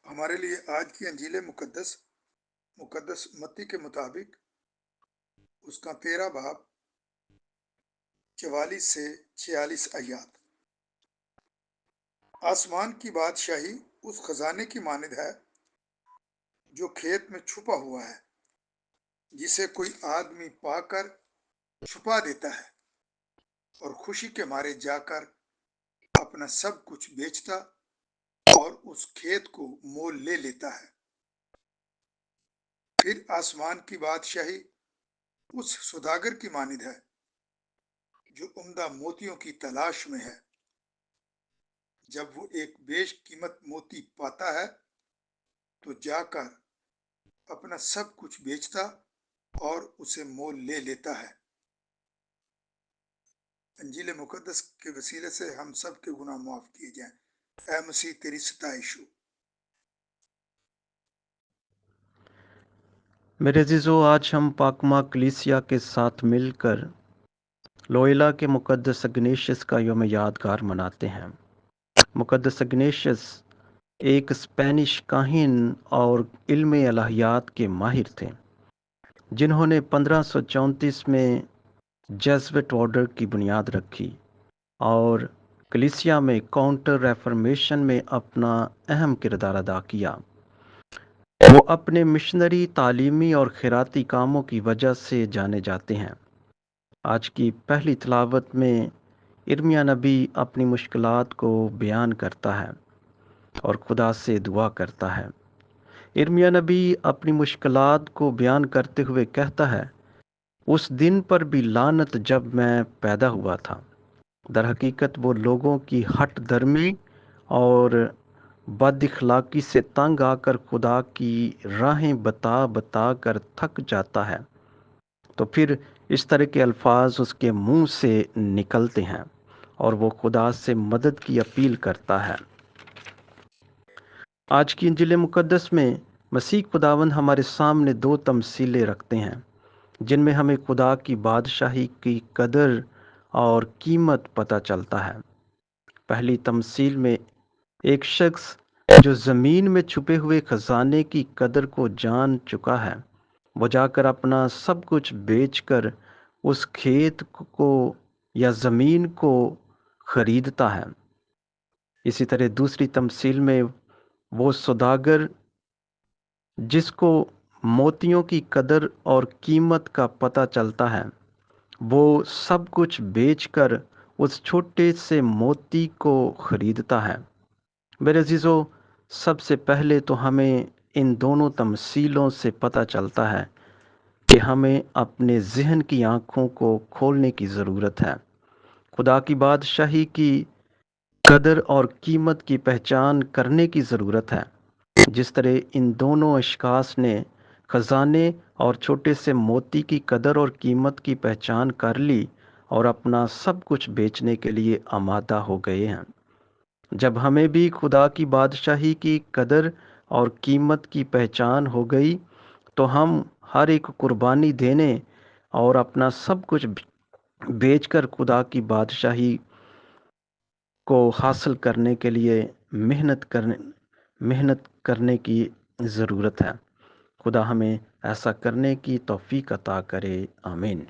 ہمارے لیے آج کی انجیل مقدس متی کے مطابق اس کا 13 باب 44 سے 46 آیات۔ آسمان کی بادشاہی اس خزانے کی مانند ہے جو کھیت میں چھپا ہوا ہے، جسے کوئی آدمی پا کر چھپا دیتا ہے اور خوشی کے مارے جا کر اپنا سب کچھ بیچتا اور اس کھیت کو مول لے لیتا ہے۔ پھر آسمان کی بادشاہی اس سوداگر کی مانند ہے جو عمدہ موتیوں کی تلاش میں ہے۔ جب وہ ایک بیش قیمت موتی پاتا ہے تو جا کر اپنا سب کچھ بیچتا اور اسے مول لے لیتا ہے۔ انجیل مقدس کے وسیلے سے ہم سب کے گناہ معاف کیے جائیں۔ اے مسیح تیری ستائش ہو۔ میرے عزیزو، آج ہم پاکما کلیسیا کے ساتھ مل کر لوئلا کے مقدس اگنیشیس کا یوم یادگار مناتے ہیں۔ مقدس اگنیشیس ایک اسپینش کاہن اور علم الہیات کے ماہر تھے، جنہوں نے 1534 میں جیزوٹ آرڈر کی بنیاد رکھی اور کلیسیا میں کاؤنٹر ریفارمیشن میں اپنا اہم کردار ادا کیا۔ وہ اپنے مشنری، تعلیمی اور خیراتی کاموں کی وجہ سے جانے جاتے ہیں۔ آج کی پہلی تلاوت میں ارمیا نبی اپنی مشکلات کو بیان کرتا ہے اور خدا سے دعا کرتا ہے۔ ارمیا نبی اپنی مشکلات کو بیان کرتے ہوئے کہتا ہے، اس دن پر بھی لعنت جب میں پیدا ہوا تھا۔ در حقیقت وہ لوگوں کی ہٹ درمی اور بد اخلاقی سے تنگ آ کر خدا کی راہیں بتا بتا کر تھک جاتا ہے، تو پھر اس طرح کے الفاظ اس کے منہ سے نکلتے ہیں اور وہ خدا سے مدد کی اپیل کرتا ہے۔ آج کی انجیل مقدس میں مسیح خداوند ہمارے سامنے 2 تمثیلیں رکھتے ہیں جن میں ہمیں خدا کی بادشاہی کی قدر اور قیمت پتہ چلتا ہے۔ پہلی تمثیل میں ایک شخص جو زمین میں چھپے ہوئے خزانے کی قدر کو جان چکا ہے، وہ جا کر اپنا سب کچھ بیچ کر اس کھیت کو یا زمین کو خریدتا ہے۔ اسی طرح دوسری تمثیل میں وہ سوداگر جس کو موتیوں کی قدر اور قیمت کا پتہ چلتا ہے، وہ سب کچھ بیچ کر اس چھوٹے سے موتی کو خریدتا ہے۔ میرے عزیزو، سب سے پہلے تو ہمیں ان دونوں تمثیلوں سے پتہ چلتا ہے کہ ہمیں اپنے ذہن کی آنکھوں کو کھولنے کی ضرورت ہے۔ خدا کی بادشاہی کی قدر اور قیمت کی پہچان کرنے کی ضرورت ہے۔ جس طرح ان دونوں اشخاص نے خزانے اور چھوٹے سے موتی کی قدر اور قیمت کی پہچان کر لی اور اپنا سب کچھ بیچنے کے لیے آمادہ ہو گئے ہیں، جب ہمیں بھی خدا کی بادشاہی کی قدر اور قیمت کی پہچان ہو گئی تو ہم ہر ایک قربانی دینے اور اپنا سب کچھ بیچ کر خدا کی بادشاہی کو حاصل کرنے کے لیے محنت کرنے کی ضرورت ہے۔ خدا ہمیں ایسا کرنے کی توفیق عطا کرے، آمین۔